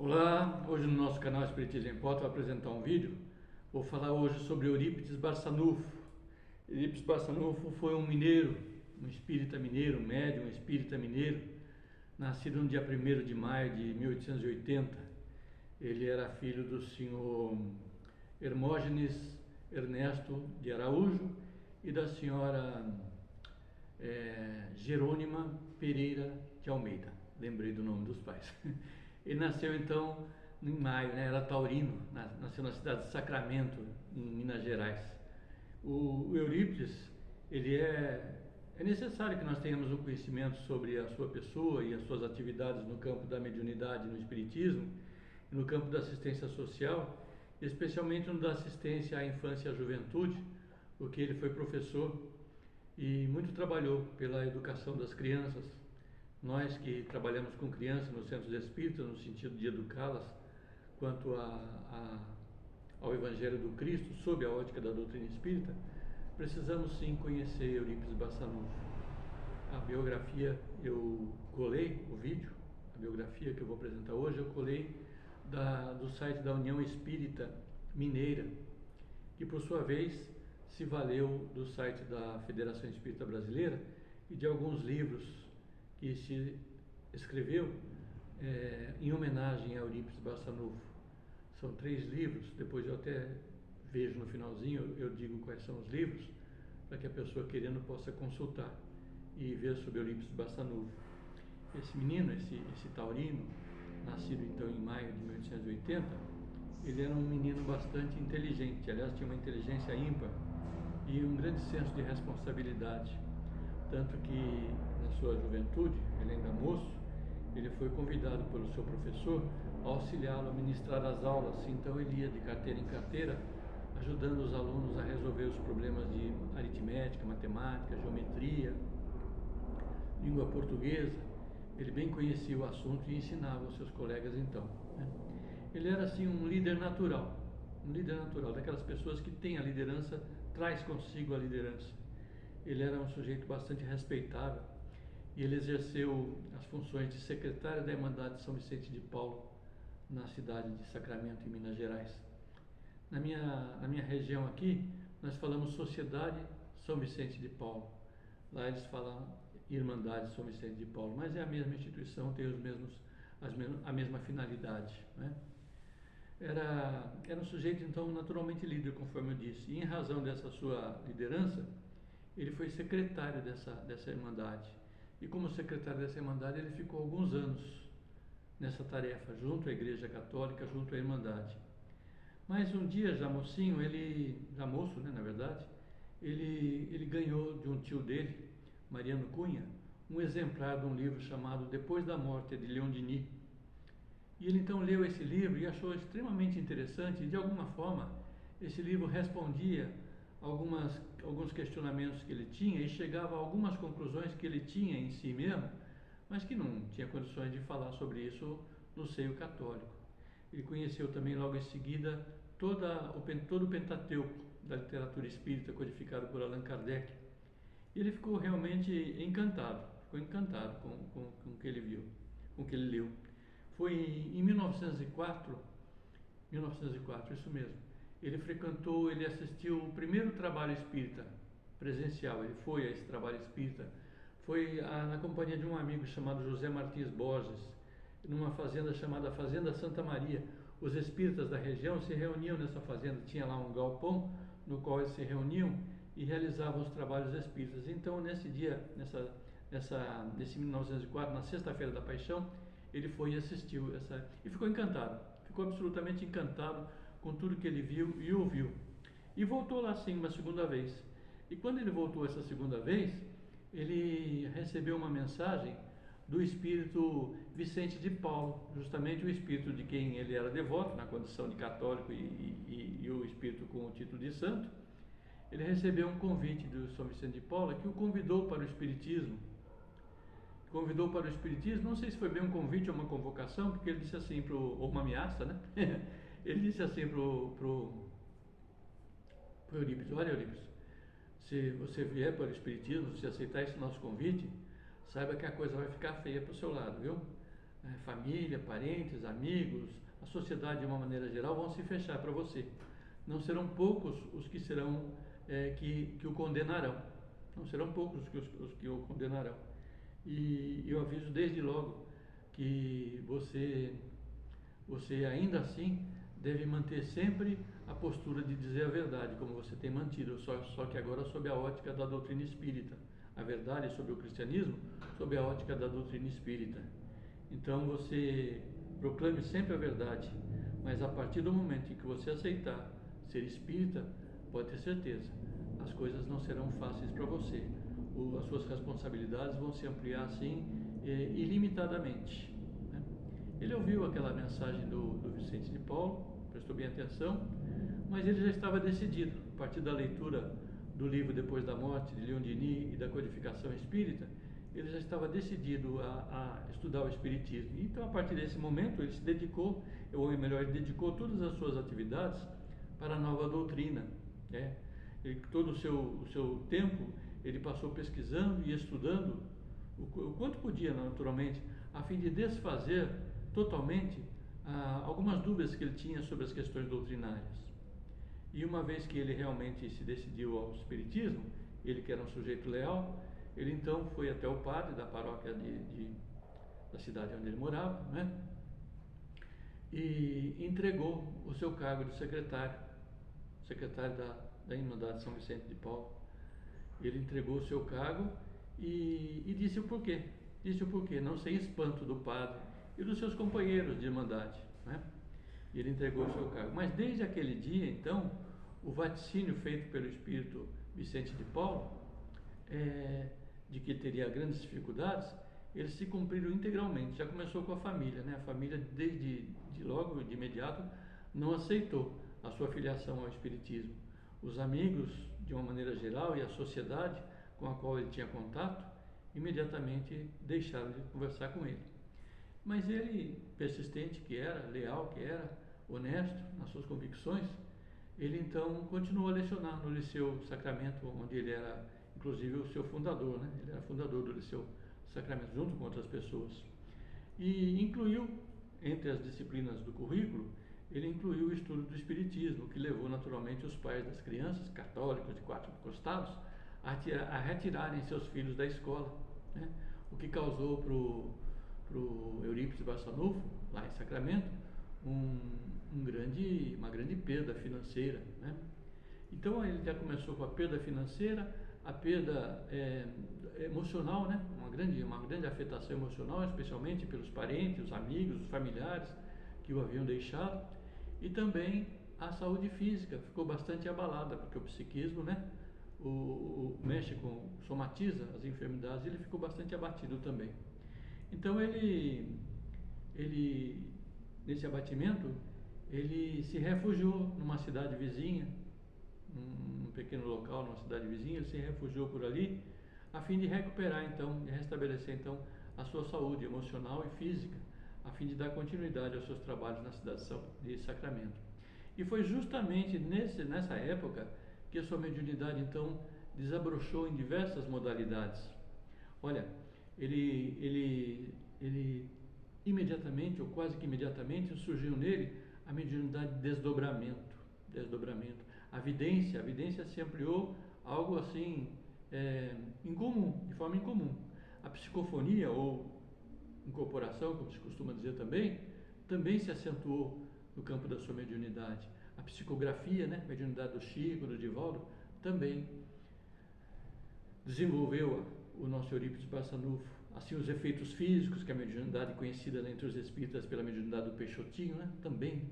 Olá, hoje no nosso canal Espiritismo em Pauta vou apresentar um vídeo. Vou falar hoje sobre Eurípides Barçanufo. Eurípides Barçanufo foi um mineiro, um espírita mineiro, médium espírita mineiro, nascido no dia 1º de maio de 1880. Ele era filho do senhor Hermógenes Ernesto de Araújo e da senhora Jerônima Pereira de Almeida. Lembrei do nome dos pais. Ele nasceu então em maio, né? Era taurino, nasceu na cidade de Sacramento, em Minas Gerais. O Eurípides, é necessário que nós tenhamos um conhecimento sobre a sua pessoa e as suas atividades no campo da mediunidade, no espiritismo, no campo da assistência social, especialmente no da assistência à infância e à juventude, porque ele foi professor e muito trabalhou pela educação das crianças. Nós que trabalhamos com crianças nos centros espíritas, no sentido de educá-las quanto ao Evangelho do Cristo, sob a ótica da doutrina espírita, precisamos sim conhecer Eurípides Barçanufo. A biografia, eu colei o vídeo, a biografia que eu vou apresentar hoje, eu colei do site da União Espírita Mineira, que por sua vez se valeu do site da Federação Espírita Brasileira e de alguns livros que se escreveu em homenagem a Eurípides Barçanufo. São 3 livros, depois eu até vejo no finalzinho, eu digo quais são os livros, para que a pessoa querendo possa consultar e ver sobre Eurípides Barçanufo. Esse menino, esse taurino, nascido então em maio de 1880, ele era um menino bastante inteligente, aliás tinha uma inteligência ímpar e um grande senso de responsabilidade. Tanto que na sua juventude, ele ainda moço, ele foi convidado pelo seu professor a auxiliá-lo a ministrar as aulas. Então ele ia de carteira em carteira, ajudando os alunos a resolver os problemas de aritmética, matemática, geometria, língua portuguesa. Ele bem conhecia o assunto e ensinava aos seus colegas então, né? Ele era assim um líder natural, daquelas pessoas que têm a liderança, traz consigo a liderança. Ele era um sujeito bastante respeitável e ele exerceu as funções de secretário da Irmandade de São Vicente de Paulo, na cidade de Sacramento, em Minas Gerais. Na minha região aqui, nós falamos Sociedade São Vicente de Paulo. Lá eles falam Irmandade São Vicente de Paulo, mas é a mesma instituição, tem a mesma finalidade, né? Era um sujeito, então, naturalmente líder, conforme eu disse. E em razão dessa sua liderança, ele foi secretário dessa Irmandade. E como secretário dessa Irmandade, ele ficou alguns anos nessa tarefa, junto à Igreja Católica, junto à Irmandade. Mas um dia, já mocinho, já moço, né, na verdade, ele ganhou de um tio dele, Mariano Cunha, um exemplar de um livro chamado Depois da Morte, de Leon Denis. E ele então leu esse livro e achou extremamente interessante, e de alguma forma esse livro respondia alguns questionamentos que ele tinha e chegava a algumas conclusões que ele tinha em si mesmo, mas que não tinha condições de falar sobre isso no seio católico. Ele conheceu também logo em seguida todo o Pentateuco da literatura espírita codificado por Allan Kardec. E ele ficou realmente encantado, com o que ele viu, com o que ele leu. Foi em 1904, isso mesmo, ele assistiu o primeiro trabalho espírita presencial, ele foi a esse trabalho espírita, foi na companhia de um amigo chamado José Martins Borges, numa fazenda chamada Fazenda Santa Maria. Os espíritas da região se reuniam nessa fazenda, tinha lá um galpão no qual eles se reuniam e realizavam os trabalhos espíritas. Então, nesse dia, nesse 1904, na Sexta-feira da Paixão, ele foi e assistiu e ficou encantado, ficou absolutamente encantado com tudo que ele viu e ouviu. E voltou lá sim uma segunda vez. E quando ele voltou essa segunda vez, ele recebeu uma mensagem do espírito Vicente de Paulo, justamente o espírito de quem ele era devoto, na condição de católico e o espírito com o título de santo. Ele recebeu um convite do São Vicente de Paulo que o convidou para o espiritismo. Não sei se foi bem um convite ou uma convocação, porque ele disse assim, ou uma ameaça, né? Ele disse assim pro Eurípides: olha, Eurípides, se você vier para o espiritismo, se aceitar esse nosso convite, saiba que a coisa vai ficar feia para o seu lado, viu? família, parentes, amigos, a sociedade de uma maneira geral vão se fechar para você. Não serão poucos os que serão que o condenarão. Não serão poucos os que o condenarão. E eu aviso desde logo que você ainda assim deve manter sempre a postura de dizer a verdade, como você tem mantido, só que agora sob a ótica da doutrina espírita. A verdade sobre o cristianismo, sob a ótica da doutrina espírita. Então você proclame sempre a verdade, mas a partir do momento em que você aceitar ser espírita, pode ter certeza, as coisas não serão fáceis para você. As suas responsabilidades vão se ampliar assim ilimitadamente. Né? Ele ouviu aquela mensagem do Vicente de Paulo, prestou bem atenção, mas ele já estava decidido, a partir da leitura do livro Depois da Morte, de Leon Denis, e da codificação espírita, ele já estava decidido a estudar o espiritismo. Então, a partir desse momento, ele se dedicou, ou melhor, ele dedicou todas as suas atividades para a nova doutrina. Né? Todo o seu tempo, ele passou pesquisando e estudando o quanto podia, naturalmente, a fim de desfazer totalmente algumas dúvidas que ele tinha sobre as questões doutrinárias. E uma vez que ele realmente se decidiu ao espiritismo, ele que era um sujeito leal, ele então foi até o padre da paróquia da cidade onde ele morava, né? E entregou o seu cargo de secretário da Irmandade São Vicente de Paulo. Ele entregou o seu cargo e disse o porquê. Disse o porquê, não sem espanto do padre e dos seus companheiros de irmandade, né? Ele entregou o seu cargo. Mas desde aquele dia, então, o vaticínio feito pelo espírito Vicente de Paulo, de que teria grandes dificuldades, eles se cumpriram integralmente. Já começou com a família, né? A família, de logo, de imediato, não aceitou a sua filiação ao espiritismo. Os amigos, de uma maneira geral, e a sociedade com a qual ele tinha contato, imediatamente deixaram de conversar com ele. Mas ele, persistente que era, leal que era, honesto nas suas convicções, ele então continuou a lecionar no Liceu Sacramento, onde ele era, inclusive, o seu fundador, né? Ele era fundador do Liceu Sacramento, junto com outras pessoas. E incluiu, entre as disciplinas do currículo, ele incluiu o estudo do Espiritismo, que levou naturalmente os pais das crianças, católicos de 4 costados, a retirarem seus filhos da escola, né? O que causou para o Eurípides Barçanufo, lá em Sacramento, uma grande perda financeira, né? Então ele já começou com a perda financeira, a perda emocional, né? Uma grande afetação emocional, especialmente pelos parentes, os amigos, os familiares que o haviam deixado, e também a saúde física ficou bastante abalada, porque o psiquismo, né? Mexe somatiza as enfermidades, e ele ficou bastante abatido também. Então ele nesse abatimento, ele se refugiou numa cidade vizinha, num pequeno local, numa cidade vizinha. Ele se refugiou por ali, a fim de recuperar então, de restabelecer então a sua saúde emocional e física, a fim de dar continuidade aos seus trabalhos na cidade de Sacramento. E foi justamente nessa época que a sua mediunidade então desabrochou em diversas modalidades. Olha, ele imediatamente, ou quase que imediatamente, surgiu nele a mediunidade de desdobramento. A vidência se ampliou, algo assim incomum, de forma incomum. A psicofonia, ou incorporação, como se costuma dizer também se acentuou no campo da sua mediunidade. A psicografia, né, mediunidade do Chico, do Divaldo, também desenvolveu o nosso Eurípides Barçanufo. Assim, os efeitos físicos, que é a mediunidade conhecida entre os espíritas pela mediunidade do Peixotinho, né? Também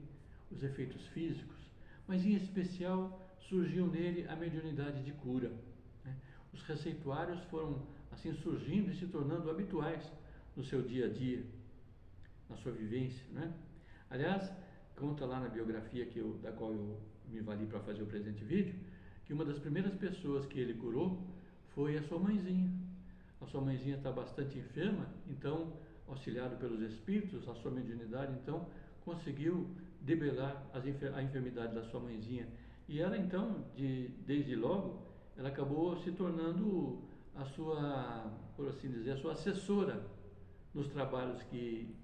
os efeitos físicos, mas em especial surgiu nele a mediunidade de cura, né? Os receituários foram assim surgindo e se tornando habituais no seu dia a dia, na sua vivência, né? Aliás, conta lá na biografia da qual eu me vali para fazer o presente vídeo, que uma das primeiras pessoas que ele curou foi a sua mãezinha. A sua mãezinha está bastante enferma, então, auxiliado pelos espíritos, a sua mediunidade, então, conseguiu debelar a enfermidade da sua mãezinha. E ela, então, desde logo, ela acabou se tornando a sua, por assim dizer, a sua assessora nos trabalhos que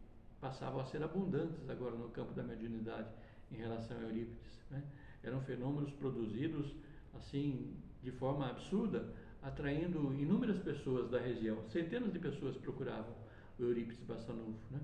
passavam a ser abundantes agora no campo da mediunidade em relação a Eurípides, né? Eram fenômenos produzidos assim de forma absurda, atraindo inúmeras pessoas da região. Centenas de pessoas procuravam o Eurípides Barçanufo, né?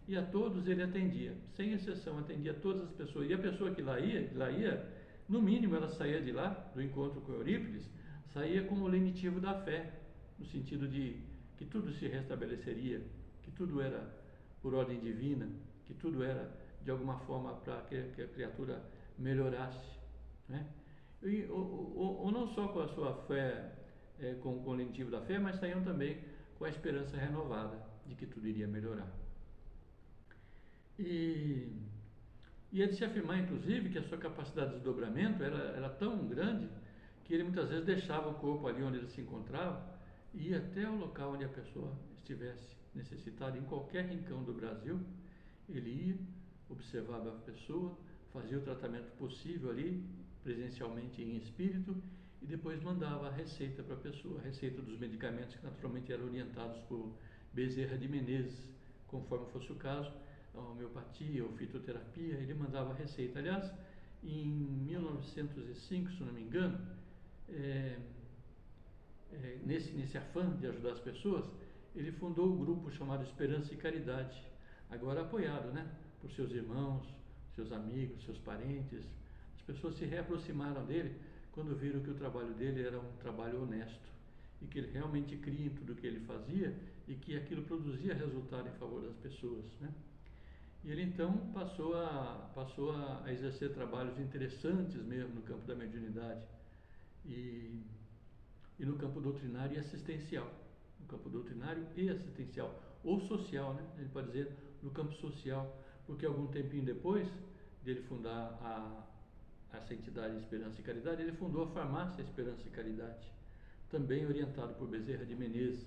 E a todos ele atendia, sem exceção, atendia todas as pessoas. E a pessoa que lá ia, no mínimo ela saía de lá, do encontro com Eurípides, saía como lenitivo da fé, no sentido de que tudo se restabeleceria, que tudo era por ordem divina, que tudo era de alguma forma para que a criatura melhorasse, né? Ou não só com a sua fé, com o lenitivo da fé, mas saíam também com a esperança renovada de que tudo iria melhorar. E é de se afirmar, inclusive, que a sua capacidade de desdobramento era tão grande que ele muitas vezes deixava o corpo ali onde ele se encontrava e ia até o local onde a pessoa estivesse necessitada, em qualquer rincão do Brasil. Ele ia, observava a pessoa, fazia o tratamento possível ali, presencialmente em espírito, e depois mandava a receita para a pessoa, a receita dos medicamentos que naturalmente eram orientados por Bezerra de Menezes, conforme fosse o caso, a homeopatia ou fitoterapia. Ele mandava a receita. Aliás, em 1905, se não me engano, nesse afã de ajudar as pessoas, ele fundou um grupo chamado Esperança e Caridade, agora apoiado, né, por seus irmãos, seus amigos, seus parentes. As pessoas se reaproximaram dele quando viram que o trabalho dele era um trabalho honesto e que ele realmente cria em tudo o que ele fazia e que aquilo produzia resultado em favor das pessoas, né? E ele então passou a exercer trabalhos interessantes mesmo no campo da mediunidade e no campo doutrinário e assistencial. No campo doutrinário e assistencial, ou social, né? Ele pode dizer no campo social, porque algum tempinho depois dele fundar essa entidade Esperança e Caridade, ele fundou a farmácia Esperança e Caridade, também orientado por Bezerra de Menezes.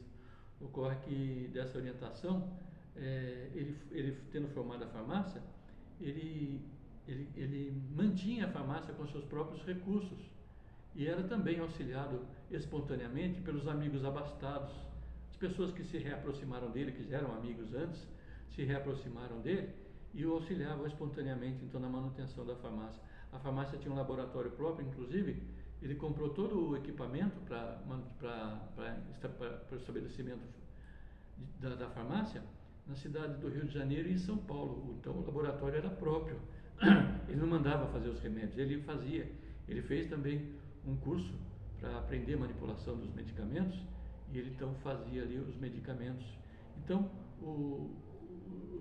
Ocorre que dessa orientação, ele tendo formado a farmácia, ele mantinha a farmácia com seus próprios recursos e era também auxiliado espontaneamente pelos amigos abastados, as pessoas que se reaproximaram dele, que já eram amigos antes, se reaproximaram dele e o auxiliavam espontaneamente então na manutenção da farmácia. A farmácia tinha um laboratório próprio, inclusive ele comprou todo o equipamento para o estabelecimento da farmácia na cidade do Rio de Janeiro e em São Paulo. Então o laboratório era próprio, ele não mandava fazer os remédios, ele fazia. Ele fez também um curso para aprender manipulação dos medicamentos e ele então fazia ali os medicamentos. Então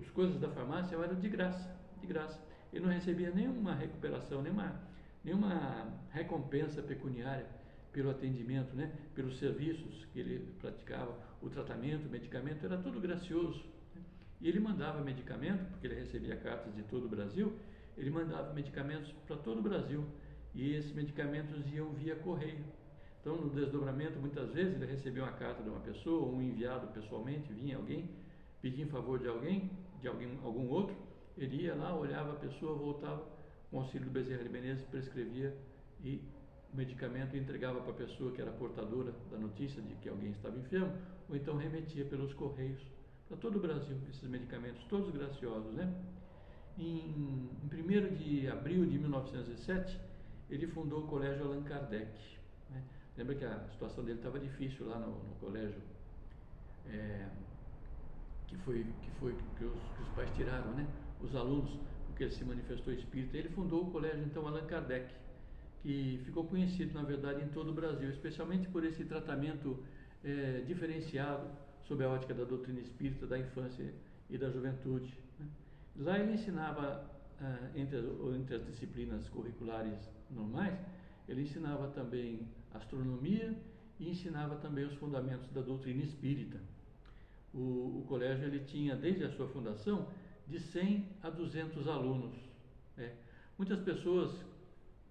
as coisas da farmácia eram de graça, de graça. Ele não recebia nenhuma recuperação, nenhuma recompensa pecuniária pelo atendimento, né? Pelos serviços que ele praticava, o tratamento, o medicamento, era tudo gracioso, né? E ele mandava medicamento, porque ele recebia cartas de todo o Brasil, ele mandava medicamentos para todo o Brasil e esses medicamentos iam via correio. Então, no desdobramento, muitas vezes ele recebia uma carta de uma pessoa, um enviado pessoalmente, vinha alguém, pedia em favor de algum outro, ele ia lá, olhava a pessoa, voltava, com o auxílio do Bezerra de Menezes, prescrevia e o medicamento entregava para a pessoa que era portadora da notícia de que alguém estava enfermo, ou então remetia pelos correios para todo o Brasil, esses medicamentos, todos graciosos, né? Em 1º de abril de 1907, ele fundou o Colégio Allan Kardec, né? Lembra que a situação dele estava difícil lá no colégio, que os pais tiraram, né? Os alunos, porque ele se manifestou espírita. Ele fundou o colégio, então, Allan Kardec, que ficou conhecido, na verdade, em todo o Brasil, especialmente por esse tratamento diferenciado sob a ótica da doutrina espírita, da infância e da juventude, né? Lá ele ensinava, entre as disciplinas curriculares normais, ele ensinava também astronomia e ensinava também os fundamentos da doutrina espírita. O colégio ele tinha, desde a sua fundação, de 100 a 200 alunos, né? Muitas pessoas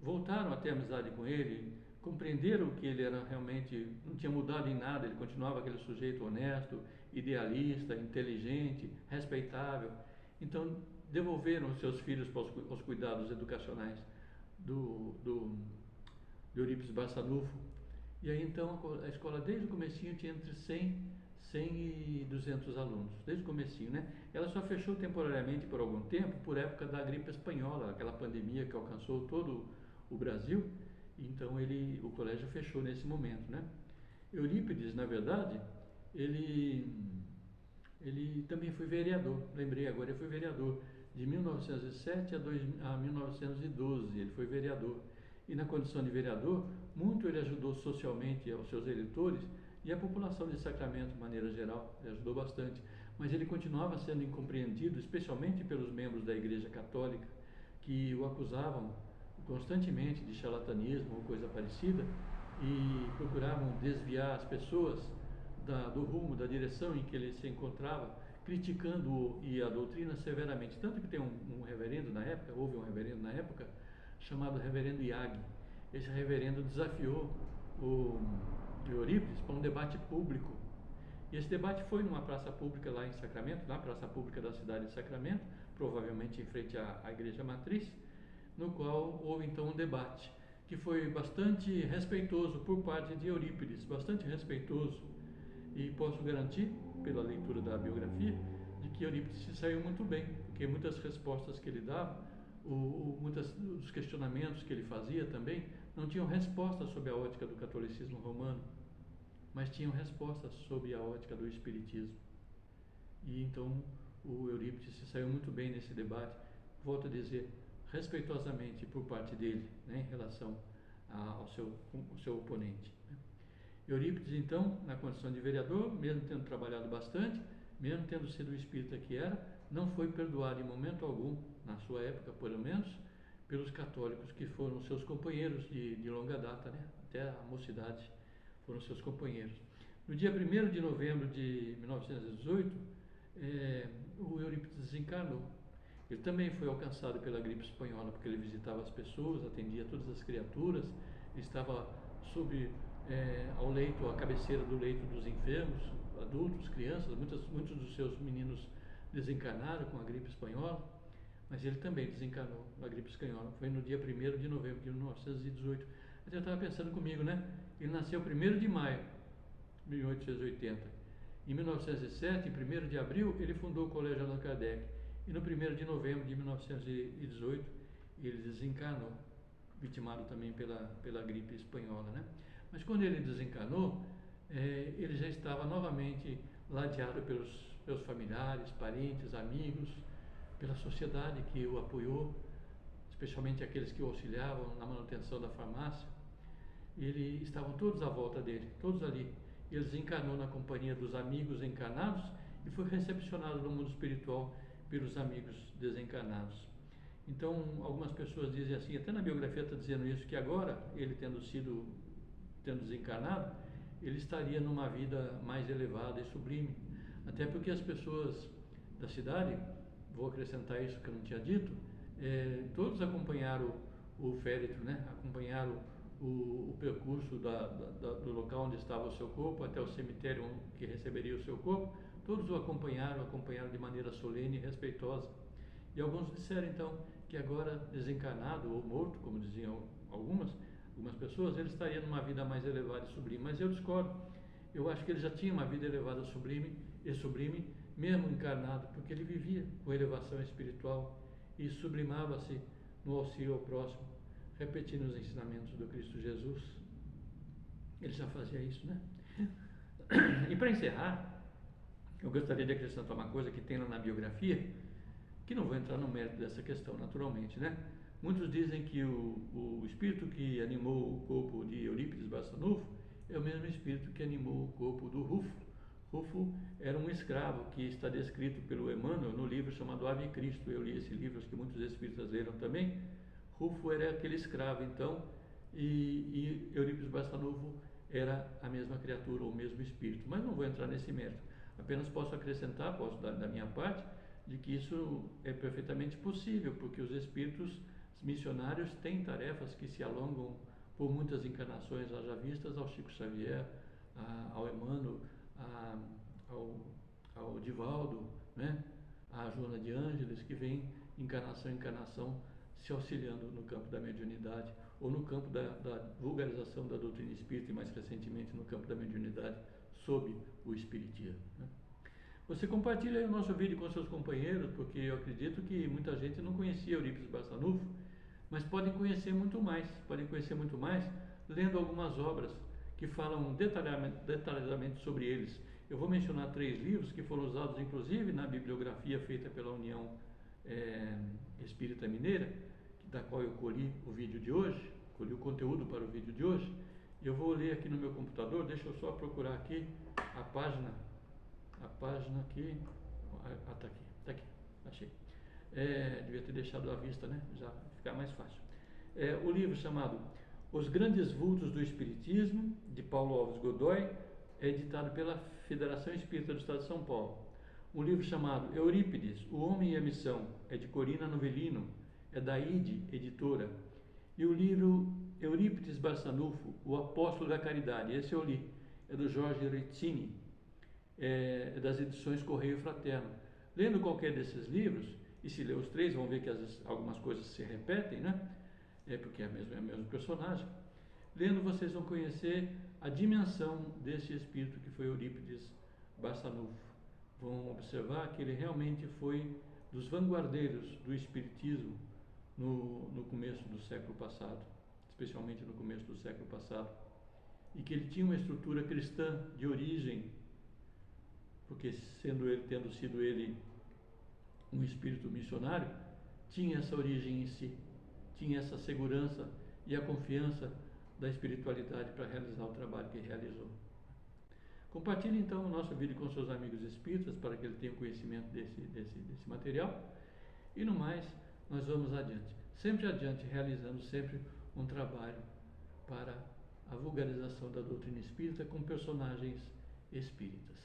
voltaram a ter amizade com ele, compreenderam que ele era realmente, não tinha mudado em nada, ele continuava aquele sujeito honesto, idealista, inteligente, respeitável. Então, devolveram os seus filhos aos cuidados educacionais do Eurípides Barçanufo. E aí, então, a escola, desde o comecinho, tinha entre 100 100 e 200 alunos, desde o comecinho, né? Ela só fechou temporariamente por algum tempo, por época da gripe espanhola, aquela pandemia que alcançou todo o Brasil, então o colégio fechou nesse momento, né? Eurípides, na verdade, ele, ele também foi vereador, lembrei agora, ele foi vereador de 1907 a 1912, ele foi vereador. E na condição de vereador, muito ele ajudou socialmente aos seus eleitores e a população de Sacramento, de maneira geral, ele ajudou bastante. Mas ele continuava sendo incompreendido, especialmente pelos membros da Igreja Católica, que o acusavam constantemente de charlatanismo ou coisa parecida e procuravam desviar as pessoas do rumo, da direção em que ele se encontrava, criticando-o e a doutrina severamente. Tanto que tem um reverendo na época, houve um reverendo na época, chamado reverendo Iag. Esse reverendo desafiou o Eurípides para um debate público. E esse debate foi numa praça pública lá em Sacramento, na praça pública da cidade de Sacramento, provavelmente em frente à igreja matriz, no qual houve então um debate que foi bastante respeitoso por parte de Eurípides, bastante respeitoso, e posso garantir, pela leitura da biografia, de que Eurípides se saiu muito bem, porque muitas respostas que ele dava, muitos dos questionamentos que ele fazia também, não tinham resposta sobre a ótica do catolicismo romano, mas tinham respostas sobre a ótica do espiritismo. E então o Eurípides se saiu muito bem nesse debate, volto a dizer, respeitosamente por parte dele, né, em relação ao seu oponente. Né. Eurípides, então, na condição de vereador, mesmo tendo trabalhado bastante, mesmo tendo sido o espírita que era, não foi perdoado em momento algum, na sua época, pelo menos, pelos católicos que foram seus companheiros de longa data, né, até a mocidade, foram seus companheiros. No dia 1º de novembro de 1918, o Eurípides desencarnou. Ele também foi alcançado pela gripe espanhola, porque ele visitava as pessoas, atendia todas as criaturas, estava ao leito, à cabeceira do leito dos enfermos, adultos, crianças, muitos dos seus meninos desencarnaram com a gripe espanhola, mas ele também desencarnou na gripe espanhola. Foi no dia 1º de novembro de 1918. Eu estava pensando comigo, né? Ele nasceu 1º de maio de 1880. Em 1907, em 1º de abril, ele fundou o Colégio Allan Kardec. E no 1º de novembro de 1918, ele desencarnou, vitimado também pela gripe espanhola, né? Mas quando ele desencarnou, ele já estava novamente ladeado pelos familiares, parentes, amigos, pela sociedade que o apoiou, especialmente aqueles que o auxiliavam na manutenção da farmácia. Estavam todos à volta dele, todos ali. Ele desencarnou na companhia dos amigos encarnados e foi recepcionado no mundo espiritual pelos amigos desencarnados. Então, algumas pessoas dizem assim, até na biografia está dizendo isso, que agora, ele tendo desencarnado, ele estaria numa vida mais elevada e sublime. Até porque as pessoas da cidade, vou acrescentar isso que eu não tinha dito, todos acompanharam o féretro, né? Acompanharam o percurso do local onde estava o seu corpo até o cemitério que receberia o seu corpo. Todos o acompanharam de maneira solene e respeitosa. E alguns disseram então que agora desencarnado ou morto, como diziam algumas pessoas, ele estaria numa vida mais elevada e sublime. Mas eu discordo. Eu acho que ele já tinha uma vida elevada e sublime, mesmo encarnado, porque ele vivia com elevação espiritual e sublimava-se no auxílio ao próximo, repetindo os ensinamentos do Cristo Jesus. Ele já fazia isso, né? E para encerrar, eu gostaria de acrescentar uma coisa que tem lá na biografia, que não vou entrar no mérito dessa questão, naturalmente, né? Muitos dizem que o espírito que animou o corpo de Eurípides Barçanufo é o mesmo espírito que animou o corpo do Rufo. Rufo era um escravo que está descrito pelo Emmanuel no livro chamado Ave Cristo. Eu li esse livro, acho que muitos espíritas leram também. Rufo era aquele escravo, então, e Eurípides Barçanufo era a mesma criatura, ou o mesmo espírito. Mas não vou entrar nesse mérito. Apenas posso acrescentar, posso dar da minha parte, de que isso é perfeitamente possível, porque os espíritos missionários têm tarefas que se alongam por muitas encarnações, haja vistas ao Chico Xavier, ao Emmanuel, ao Divaldo, né? À Joana de Ângeles, que vem encarnação em encarnação se auxiliando no campo da mediunidade, ou no campo da vulgarização da doutrina espírita, e mais recentemente no campo da mediunidade sob o Espiritismo, né? Você compartilha aí o nosso vídeo com seus companheiros, porque eu acredito que muita gente não conhecia Eurípides Barçanufo, mas podem conhecer muito mais lendo algumas obras que falam detalhadamente sobre eles. Eu vou mencionar 3 livros que foram usados inclusive na bibliografia feita pela União Espírita Mineira, da qual eu colhi o vídeo de hoje, colhi o conteúdo para o vídeo de hoje. Eu vou ler aqui no meu computador, deixa eu só procurar aqui a página aqui, tá aqui, achei. Devia ter deixado à vista, né? Já ficar mais fácil. O livro chamado Os Grandes Vultos do Espiritismo, de Paulo Alves Godoy, é editado pela Federação Espírita do Estado de São Paulo. Um livro chamado Eurípides, O Homem e a Missão, é de Corina Novellino, é da IDE Editora. E o livro Eurípides Barçanufo, O Apóstolo da Caridade, esse eu li, é do Jorge Rizzini, das edições Correio Fraterno. Lendo qualquer desses livros, e se ler os 3, vão ver que algumas coisas se repetem, né? Porque é o mesmo personagem. Lendo, vocês vão conhecer a dimensão desse espírito que foi Eurípides Barçanufo. Vão observar que ele realmente foi dos vanguardeiros do espiritismo no começo do século passado, especialmente no começo do século passado, e que ele tinha uma estrutura cristã de origem, porque tendo sido ele um espírito missionário, tinha essa origem em si, tinha essa segurança e a confiança da espiritualidade para realizar o trabalho que realizou. Compartilhe então o nosso vídeo com seus amigos espíritas para que ele tenha conhecimento desse material. E no mais, nós vamos adiante, realizando sempre um trabalho para a vulgarização da doutrina espírita com personagens espíritas.